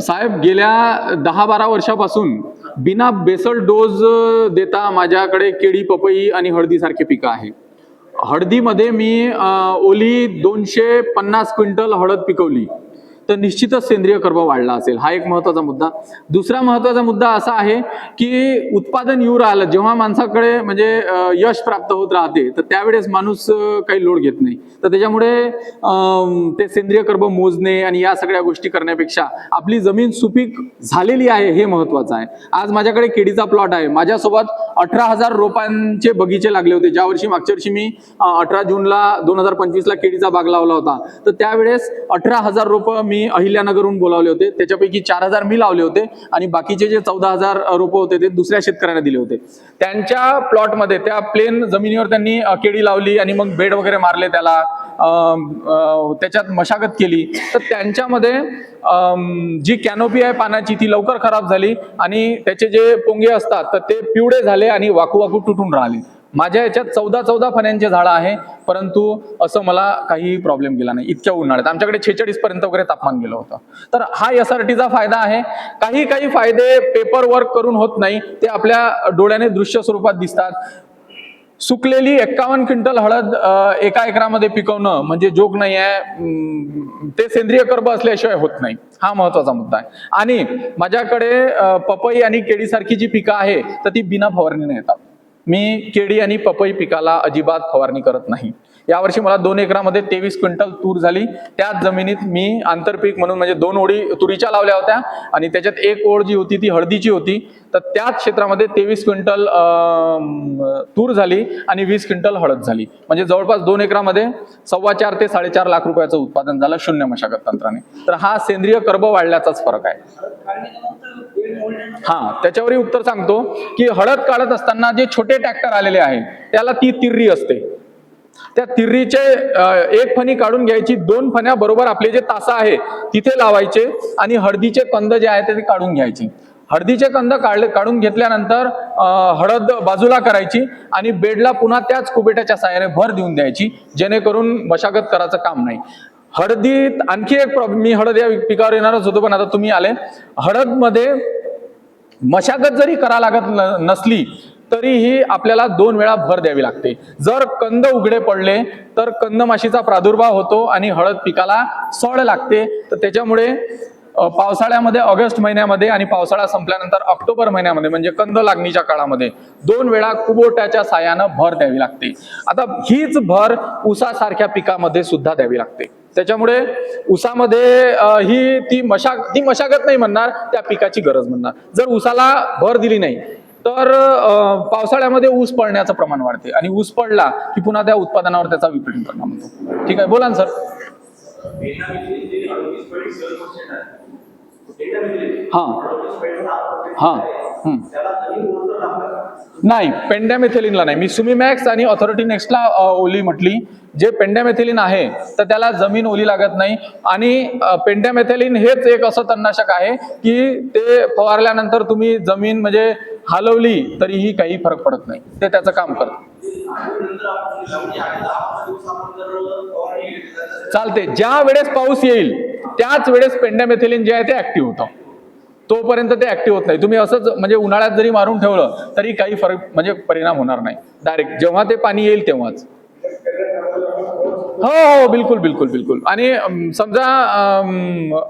साहेब, गेल्या 10-12 वर्षापासून बिना बेसल डोस देता माझ्याकडे केळी, पपई आणि हळदीसारखे पिकं आहे. हळदीमध्ये मी ओली 250 क्विंटल हळद पिकवली, तर निश्चितच सेंद्रिय कर्ब वाढला असेल. हा एक महत्वाचा मुद्दा. दुसरा महत्वाचा मुद्दा असा आहे की उत्पादन येऊ राहिलं, जेव्हा माणसाकडे म्हणजे यश प्राप्त होत राहते, तर त्यावेळेस माणूस काही लोड घेत नाही. तर त्याच्यामुळे ते सेंद्रिय कर्ब मोजणे आणि या सगळ्या गोष्टी करण्यापेक्षा आपली जमीन सुपीक झालेली आहे हे महत्वाचं आहे. आज माझ्याकडे केळीचा प्लॉट आहे. माझ्यासोबत 18,000 रोपांचे बगीचे लागले होते. मागच्या वर्षी मी 18 जूनला 2025ला केळीचा बाग लावला होता, तर त्यावेळेस 18,000 रोपं मी अहिल्यानगरहून बोलावले होते. त्याच्यापैकी 4,000 मी लावले होते आणि बाकीचे जे 14,000 रोपं होते ते दुसऱ्या शेतकऱ्यांना दिले होते. त्यांच्या प्लॉटमध्ये, त्या प्लेन जमिनीवर त्यांनी केळी लावली आणि मग बेड वगैरे मारले, त्याला त्याच्यात मशागत केली. तर त्यांच्यामध्ये जी कॅनोपी आहे पानाची ती लवकर खराब झाली आणि त्याचे जे पोंगे असतात तर ते पिवळे झाले आणि वाकू तुटून राहिले. माझ्या याच्यात 14 फण्यांचे झाडं आहे, परंतु असं मला काही प्रॉब्लेम गेला नाही. इतक्या उन्हाळ्यात आमच्याकडे 46 पर्यंत वगैरे तापमान गेलं होतं. तर हा SRTचा फायदा आहे. काही फायदे पेपर वर्क करून होत नाही, ते आपल्या डोळ्याने दृश्य स्वरूपात दिसतात. सुकलेली 51 क्विंटल हळद एका एकरामध्ये पिकवणं म्हणजे जोक नाही आहे. ते सेंद्रिय कर्ब असल्याशिवाय होत नाही. हा महत्वाचा मुद्दा आहे. आणि माझ्याकडे पपई आणि केळीसारखी जी पिकं आहे तर ती बिना फवारणीने येतात. मी केळी आणि पपई पिकाला अजिबात फवारणी करत नाही. यावर्षी मला 2 एकरामध्ये 23 क्विंटल तूर झाली. त्याच जमिनीत मी आंतरपीक म्हणून म्हणजे 2 ओळी तुरीच्या लावल्या होत्या आणि त्याच्यात एक ओळ जी होती ती हळदीची होती. तर त्याच क्षेत्रामध्ये 23 क्विंटल तूर झाली आणि 20 क्विंटल हळद झाली. म्हणजे जवळपास 2 एकरामध्ये 4.25 ते 4.5 लाख रुपयाचं उत्पादन झालं शून्य मशागत तंत्राने. तर हा सेंद्रिय कर्ब वाढल्याचाच फरक आहे. त्याच्यावरही उत्तर सांगतो की हळद काढत असताना जे छोटे ट्रॅक्टर आलेले आहे त्याला ती तिर्री असते. त्या तिर्रीचे एक फणी काढून घ्यायची, 2 फण्या बरोबर आपले जे तासा आहे तिथे लावायचे आणि हळदीचे कंद जे आहे ते काढून घ्यायचे. हळदीचे कंद काढून घेतल्यानंतर हळद बाजूला करायची आणि बेडला पुन्हा त्याच कुबेट्याच्या साहाय्याने भर देऊन द्यायची, जेणेकरून मशागत करायचं काम नाही. हळदीत आणखी एक प्रॉब्लेम, मी हळद या पिकावर येणारच होतो पण आता तुम्ही आले. हळदमध्ये मशागत जरी करा लागत नसली तरीही आपल्याला 2 वेळा भर द्यावी लागते. जर कंद उघडे पडले तर कंदमाशीचा प्रादुर्भाव होतो आणि हळद पिकाला सड लागते. तर त्याच्यामुळे पावसाळ्यामध्ये ऑगस्ट महिन्यामध्ये आणि पावसाळा संपल्यानंतर ऑक्टोबर महिन्यामध्ये म्हणजे कंद लागणीच्या काळामध्ये 2 वेळा कुबोट्याच्या साहाय्यानं भर द्यावी लागते. आता हीच भर ऊसासारख्या पिकामध्ये सुद्धा द्यावी लागते. त्याच्यामुळे ऊसामध्ये ती मशागत नाही म्हणणार, त्या पिकाची गरज म्हणणार. जर ऊसाला भर दिली नाही तर पावसाळ्यामध्ये ऊस पडण्याचं प्रमाण वाढते आणि ऊस पडला की पुन्हा त्या उत्पादनावर त्याचा विपरीत परिणाम होतो. ठीक आहे, बोला ना सर. नाही, पेंडॅमेथिलिनला नाही. मी सुमीमॅक्स आणि ऑथॉरिटी नेक्स्टला ओली म्हटली. जे पेंडॅमेथिलिन आहे तर त्याला जमीन ओली लागत नाही आणि पेंडॅमेथिलिन हेच एक असं तणनाशक आहे की ते फवारल्यानंतर तुम्ही जमीन म्हणजे हलवली तरीही काही फरक पडत नाही, ते त्याचं काम करतं. चालते. ज्या वेळेस पाऊस येईल त्याच वेळेस पेंडॅमेथिलिन जे आहे ते ऍक्टिव्ह होतं. तोपर्यंत ते ऍक्टिव्ह होत नाही. तुम्ही असंच म्हणजे उन्हाळ्यात जरी मारून ठेवलं तरी काही फरक म्हणजे परिणाम होणार नाही. डायरेक्ट जेव्हा ते पाणी येईल तेव्हाच. हो, बिलकुल. आणि समजा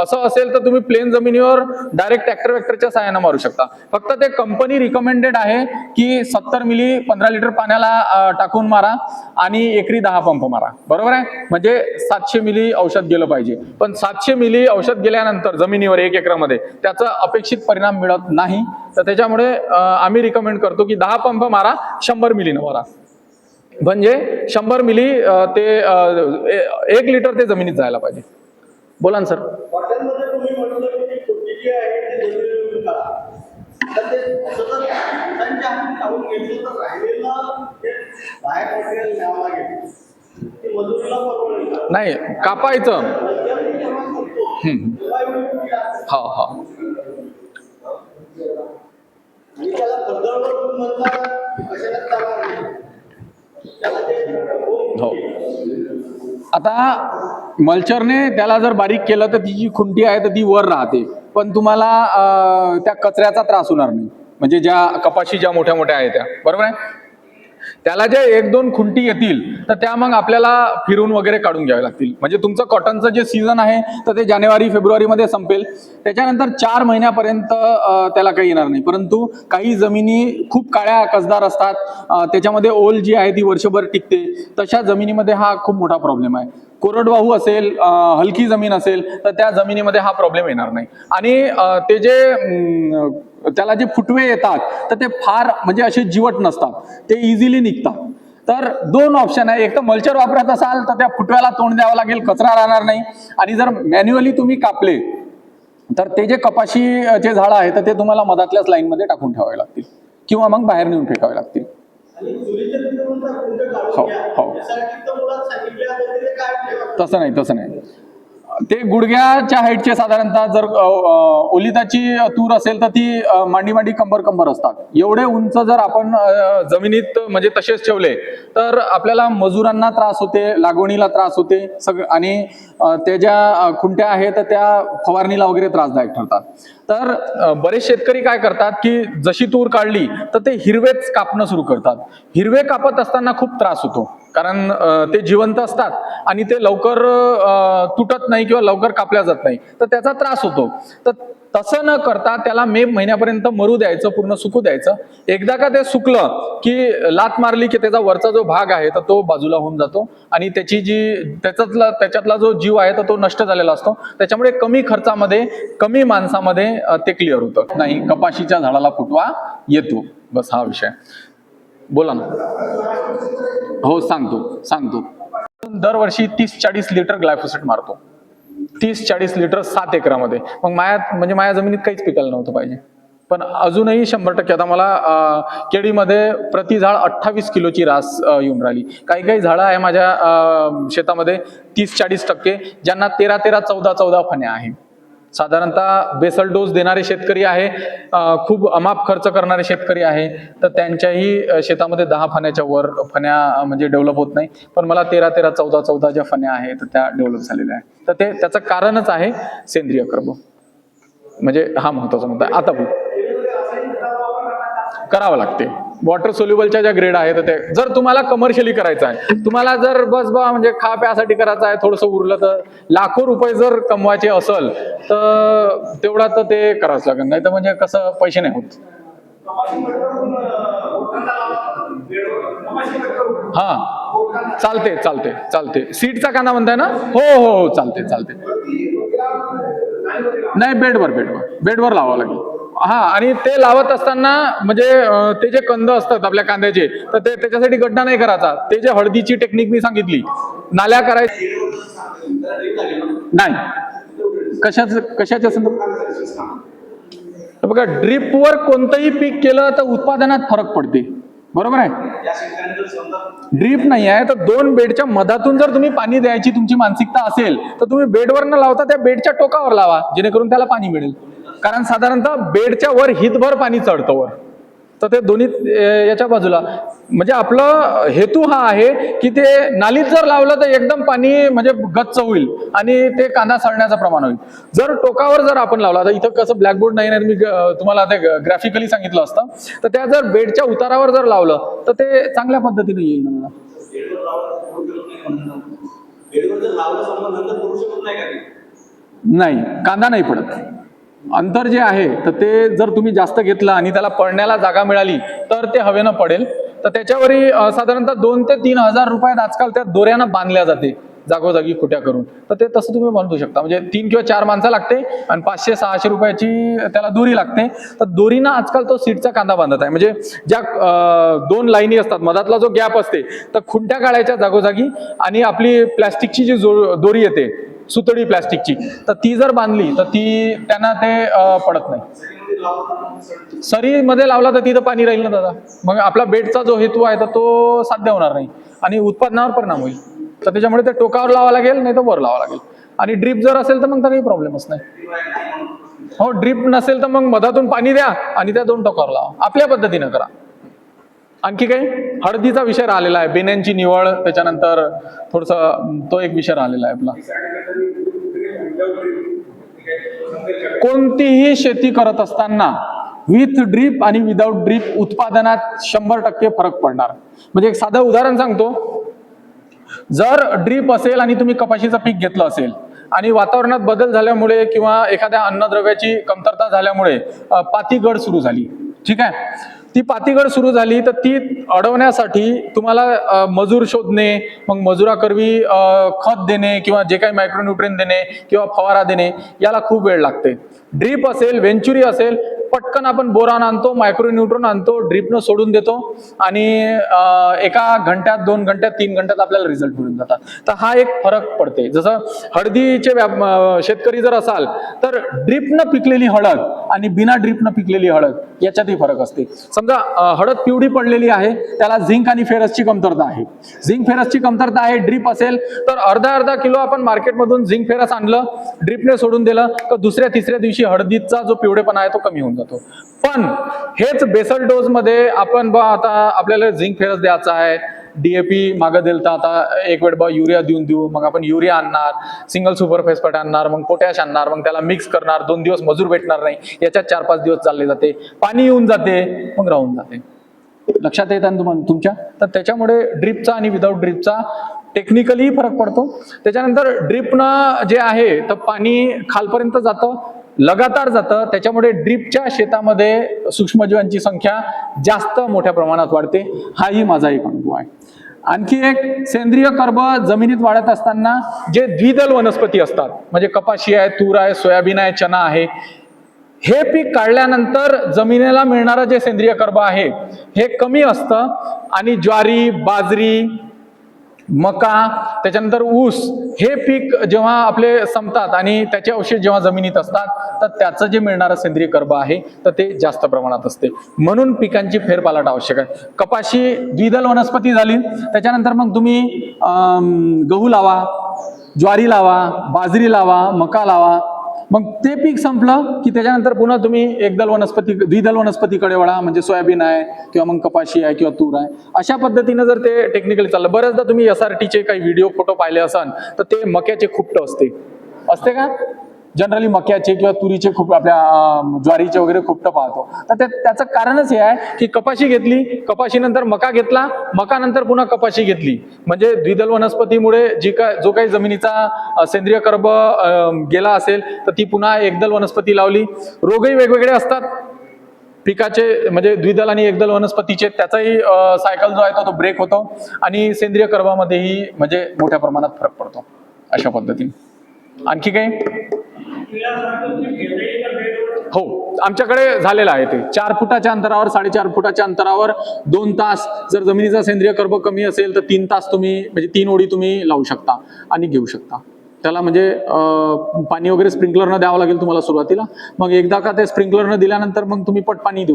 असं असेल तर तुम्ही प्लेन जमिनीवर डायरेक्ट ट्रॅक्टरच्या साहाय्याने मारू शकता. फक्त ते कंपनी रिकमेंडेड आहे की 70 मिली 15 लिटर पाण्याला टाकून मारा आणि एकरी 10 पंप मारा. बरोबर आहे, म्हणजे 700 मिली औषध गेलं पाहिजे. पण 700 मिली औषध गेल्यानंतर जमिनीवर 1 एकरामध्ये त्याचा अपेक्षित परिणाम मिळत नाही. तर त्याच्यामुळे आम्ही रिकमेंड करतो की 10 पंप मारा, 100 मिलीनं मारा. म्हणजे 100 मिली ते 1 लिटर ते जमिनीत जायला पाहिजे. बोला ना सर. नाही, कापायचं. हा. हो. आता मल्चरने त्याला जर बारीक केलं तर ती जी खुंटी आहे तर ती वर राहते, पण तुम्हाला त्या कचऱ्याचा त्रास होणार नाही, म्हणजे ज्या कपाशी ज्या मोठ्या मोठ्या आहेत त्या, बरोबर आहे. त्याला जे 1-2 खुंटी येतील तर त्या मग आपल्याला फिरून वगैरे काढून घ्यावे लागतील. म्हणजे तुमचं कॉटनचं जे सीझन आहे तर ते जानेवारी-फेब्रुवारी मध्ये संपेल. त्याच्यानंतर 4 महिन्यापर्यंत त्याला काही येणार नाही. परंतु काही जमिनी खूप काळ्या कसदार असतात, त्याच्यामध्ये ओल जी आहे ती वर्षभर टिकते. तशा जमिनीमध्ये हा खूप मोठा प्रॉब्लेम आहे. कोरडवाहू असेल, हलकी जमीन असेल तर त्या जमिनीमध्ये हा प्रॉब्लेम येणार नाही. आणि ते जे त्याला जे फुटवे येतात तर ते फार म्हणजे असे जीवट नसतात, ते इझिली निघतात. तर 2 ऑप्शन आहे. एक तर मल्चर वापरत असाल तर त्या फुटव्याला तोंड द्यावं लागेल, कचरा राहणार नाही. आणि जर मॅन्युअली तुम्ही कापले तर ते जे कपाशीचे झाडं आहेत तर ते तुम्हाला मधातल्याच लाईनमध्ये टाकून ठेवावे लागतील किंवा मग बाहेर नेऊन फेकावे लागतील. हो हो, तसं नाही. ते गुडघ्याच्या हाईटचे साधारणतः, जर ओलिताची तूर असेल तर ती मांडी कंबर असतात. एवढे उंच जर आपण जमिनीत म्हणजे तसेच ठेवले तर आपल्याला मजुरांना त्रास होते, लागवणीला त्रास होते सगळं, आणि त्या ज्या खुंट्या आहेत तर त्या फवारणीला वगैरे त्रासदायक ठरतात. तर बरेच शेतकरी काय करतात की जशी तूर काढली तर ते हिरवेच कापणं सुरू करतात. हिरवे कापत असताना खूप त्रास होतो, कारण ते जिवंत असतात आणि ते लवकर तुटत नाही किंवा लवकर कापल्या जात नाही, तर त्याचा त्रास होतो. तर तसं न करता त्याला मे महिन्यापर्यंत मरू द्यायचं, पूर्ण सुकू द्यायचं. एकदा का ते सुकलं की लात मारली की त्याचा वरचा जो भाग आहे तर तो बाजूला होऊन जातो आणि त्याच्यातला जो जीव आहे तर तो नष्ट झालेला असतो. त्याच्यामुळे कमी खर्चामध्ये, कमी माणसामध्ये ते क्लिअर होतं. नाही, कपाशीच्या झाडाला फुटवा येतो, बस हा विषय. बोला ना. हो, सांगतो. दरवर्षी 30-40 लिटर ग्लायफोसेट मारतो. 30-40 लिटर 7 एकरामध्ये. मग माझ्या जमिनीत काहीच पिकायला नव्हतं पाहिजे, पण अजूनही 100%. आता मला केळीमध्ये प्रति झाड 28 किलोची रास येऊन राहिली. काही झाडं आहे माझ्या शेतामध्ये 30-40%, ज्यांना 13-13, 14-14 फण्या आहे. साधारणतः बेसल डोस देणारे शेतकरी आहे, खूप अमाप खर्च करणारे शेतकरी आहे, तर त्यांच्याही शेतामध्ये 10 फण्याच्या वर फण्या म्हणजे डेव्हलप होत नाही. पण मला 13-13, 14-14 ज्या फण्या आहेत त्या डेव्हलप झालेल्या आहेत. तर त्याचं कारणच आहे सेंद्रिय कर्ब. म्हणजे हा महत्वाचा मुद्दा आहे. आता करावं लागते. वॉटर सोल्युबलच्या ज्या ग्रेड आहेत ते, जर तुम्हाला कमर्शियली करायचं आहे, तुम्हाला जर बस म्हणजे खा प्यासाठी करायचं आहे, थोडंसं उरलं तर लाखो रुपये जर कमवायचे असेल तर तेवढा तर ते करावंच लागेल, नाही तर म्हणजे कसं पैसे नाही होत. हा, चालते. सीटचा कांदा म्हणताय ना? हो, चालते. नाही, बेडवर लावावं लागेल. हा, आणि ते लावत असताना म्हणजे ते जे कंद असतात आपल्या कांद्याचे, तर ते त्याच्यासाठी गड्डा नाही करायचा. ते जे हळदीची टेक्निक मी सांगितली, नाल्या करायची नाही. कशाच्या संदर्भात? बघा, ड्रीपवर कोणतंही पीक केलं तर उत्पादनात फरक पडते, बरोबर आहे. ड्रीप नाही आहे तर 2 बेडच्या मधातून जर तुम्ही पाणी द्यायची तुमची मानसिकता असेल तर तुम्ही बेडवर न लावता त्या बेडच्या टोकावर लावा, जेणेकरून त्याला पाणी मिळेल. कारण साधारणतः बेडच्या वर हितभर पाणी चढतं वर, तर ते दोन्ही याच्या बाजूला. म्हणजे आपला हेतू हा आहे की ते नालीत जर लावलं तर एकदम पाणी म्हणजे गच्च होईल आणि ते कांदा सडण्याचं प्रमाण होईल. जर टोकावर जर आपण लावला, तर इथं कसं ब्लॅकबोर्ड नाही, मी तुम्हाला ते ग्राफिकली सांगितलं असतं, तर त्या जर बेडच्या उतारावर जर लावलं तर ते चांगल्या पद्धतीने येईल. नाही, कांदा नाही पडत. अंतर जे आहे तर ते जर तुम्ही जास्त घेतलं आणि त्याला पडण्याला जागा मिळाली तर ते हवेनं पडेल. तर त्याच्यावरही साधारणतः 2 ते 3 हजार रुपयात आजकाल त्या दोऱ्यानं बांधल्या जाते, जागोजागी खोट्या करून. तर ते तसं तुम्ही बांधू शकता. म्हणजे 3 किंवा 4 माणसं लागते आणि 500-600 रुपयाची त्याला दोरी लागते. तर दोरीनं आजकाल तो सीटचा कांदा बांधत आहे. म्हणजे ज्या 2 लाईनी असतात, मधातला जो गॅप असते, तर खुंट्या काढायच्या जागोजागी आणि आपली प्लॅस्टिकची जी दोरी येते, सुतळी प्लॅस्टिकची, तर ती जर बांधली तर त्यांना ते पडत नाही. सरीमध्ये लावला तर तिथं पाणी राहील ना दादा, मग आपला बेडचा जो हेतू आहे तर तो साध्य होणार नाही आणि उत्पादनावर परिणाम होईल. तर त्याच्यामुळे ते टोकावर लावावं लागेल, नाही तर वर लावावं लागेल. आणि ड्रीप जर असेल तर मग तर काही प्रॉब्लेमच नाही. हो, ड्रीप नसेल तर मग मधातून पाणी द्या आणि त्या 2 टोकावर लावा. आपल्या पद्धतीनं करा. आणखी काही? हळदीचा विषय राहिलेला आहे, बेण्यांची निवड, त्याच्यानंतर थोडस तो एक विषय राहिलेला आहे आपला. कोणतीही शेती करत असताना विथ ड्रीप आणि विदाउट ड्रीप उत्पादनात 100% फरक पडणार. म्हणजे एक साधं उदाहरण सांगतो. जर ड्रीप असेल आणि तुम्ही कपाशीचं पीक घेतलं असेल आणि वातावरणात बदल झाल्यामुळे किंवा एखाद्या अन्नद्रव्याची कमतरता झाल्यामुळे पातीगळ सुरू झाली, ठीक आहे, ती पातीगळ सुरू झाली तर ती अडवण्यासाठी तुम्हाला मजूर शोधणे, मग मजुराकरवी खत देणे किंवा जे काही मायक्रोन्यूट्रिएंट देणे किंवा फवारा देणे, याला खूप वेळ लागते. ड्रीप असेल, व्हेंचुरी असेल, पटकन आपण बोरान आणतो, मायक्रोन्यूट्रॉन आणतो, ड्रीपनं सोडून देतो आणि एका घंट्यात, 2 घंट्यात, 3 घंट्यात आपल्याला रिझल्ट मिळून जातात. तर हा एक फरक पडते. जसं हळदीचे शेतकरी जर असाल तर ड्रीपनं पिकलेली हळद आणि बिना ड्रीपनं पिकलेली हळद याच्यातही फरक असते. समजा हळद पिवळी पडलेली आहे, त्याला झिंक आणि फेरसची कमतरता आहे. झिंक फेरसची कमतरता आहे, ड्रीप असेल तर अर्धा किलो आपण मार्केटमधून झिंक फेरस आणलं, ड्रीपने सोडून दिलं तर दुसऱ्या तिसऱ्या दिवशी हळदीचा जो पिवळेपणा आहे तो कमी होऊन जातो. पण हेच बेसल डोस मध्ये आपण आता आपल्याला झिंक फेरस द्यायचा आहे, डीएपी मागं दिलं तर आता एक वेळ युरिया देऊ, मग आपण युरिया आणणार, सिंगल सुपर फॉस्फेट आणणार, मग पोटॅश आणणार, मग त्याला मिक्स करणार, 2 दिवस मजूर भेटणार नाही, याच्यात 4-5 दिवस चालले जाते, पाणी येऊन जाते, मग राहून जाते. लक्षात येतं ना तुमच्या? तर त्याच्यामुळे ड्रीपचा आणि विदाऊट ड्रीपचा टेक्निकली फरक पडतो. त्याच्यानंतर ड्रीपनं जे आहे तर पाणी खालपर्यंत जातं, लगातार जातं, त्याच्यामुळे ड्रीपच्या शेतामध्ये सूक्ष्मजीवांची संख्या जास्त मोठ्या प्रमाणात वाढते. हाही माझा एक अनुभव आहे. आणखी एक, सेंद्रिय कर्ब जमिनीत वाढत असताना जे द्विदल वनस्पती असतात, म्हणजे कपाशी आहे, तूर आहे, सोयाबीन आहे, चना आहे, हे पीक काढल्यानंतर जमिनीला मिळणारं जे सेंद्रिय कर्ब आहे हे कमी असतं आणि ज्वारी, बाजरी, मका, त्याच्यानंतर ऊस हे पीक जेव्हा आपले संपतात आणि त्याचे अवशेष जेव्हा जमिनीत असतात तर त्याचं जे मिळणारं सेंद्रिय कर्ब आहे तर ते जास्त प्रमाणात असते. म्हणून पिकांची फेरपालट आवश्यक आहे. कपाशी द्विदल वनस्पती झाली, त्याच्यानंतर मग तुम्ही गहू लावा, ज्वारी लावा, बाजरी लावा, मका लावा, मग ते पीक संपलं की त्याच्यानंतर पुन्हा तुम्ही द्विदल वनस्पतीकडे वळा, म्हणजे सोयाबीन आहे किंवा मग कपाशी आहे किंवा तूर आहे. अशा पद्धतीनं जर ते टेक्निकली चाललं. बऱ्याचदा तुम्ही SRTचे काही व्हिडिओ फोटो पाहिले असाल तर ते मक्याचे खुपट असते का? जनरली मक्याचे किंवा तुरीचे खूप, आपल्या ज्वारीचे वगैरे खुपट पाहतो. तर त्याचं कारणच हे आहे की कपाशी घेतली, कपाशीनंतर मका घेतला, मकानंतर पुन्हा कपाशी घेतली, म्हणजे द्विदल वनस्पतीमुळे जो काही जमिनीचा सेंद्रिय कर्ब गेला असेल तर ती पुन्हा एकदल वनस्पती लावली. रोगही वेगवेगळे असतात पिकाचे, म्हणजे द्विदल आणि एकदल वनस्पतीचे, त्याचाही सायकल जो आहे तो ब्रेक होतो आणि सेंद्रिय कर्बामध्येही म्हणजे मोठ्या प्रमाणात फरक पडतो. अशा पद्धतीने आणखी काही? हो, आमच्याकडे झालेलं आहे ते 4 फुटाच्या अंतरावर, 4.5 फुटाच्या अंतरावर 2 तास. जर जमिनीचा सेंद्रिय कर्ब कमी असेल तर 3 तास तुम्ही, म्हणजे 3 ओळी तुम्ही लावू शकता आणि घेऊ शकता. त्याला म्हणजे पाणी वगैरे स्प्रिंकलरनं द्यावं लागेल तुम्हाला सुरुवातीला. मग एकदा का ते स्प्रिंकलरनं दिल्यानंतर मग तुम्ही पट पाणी देऊ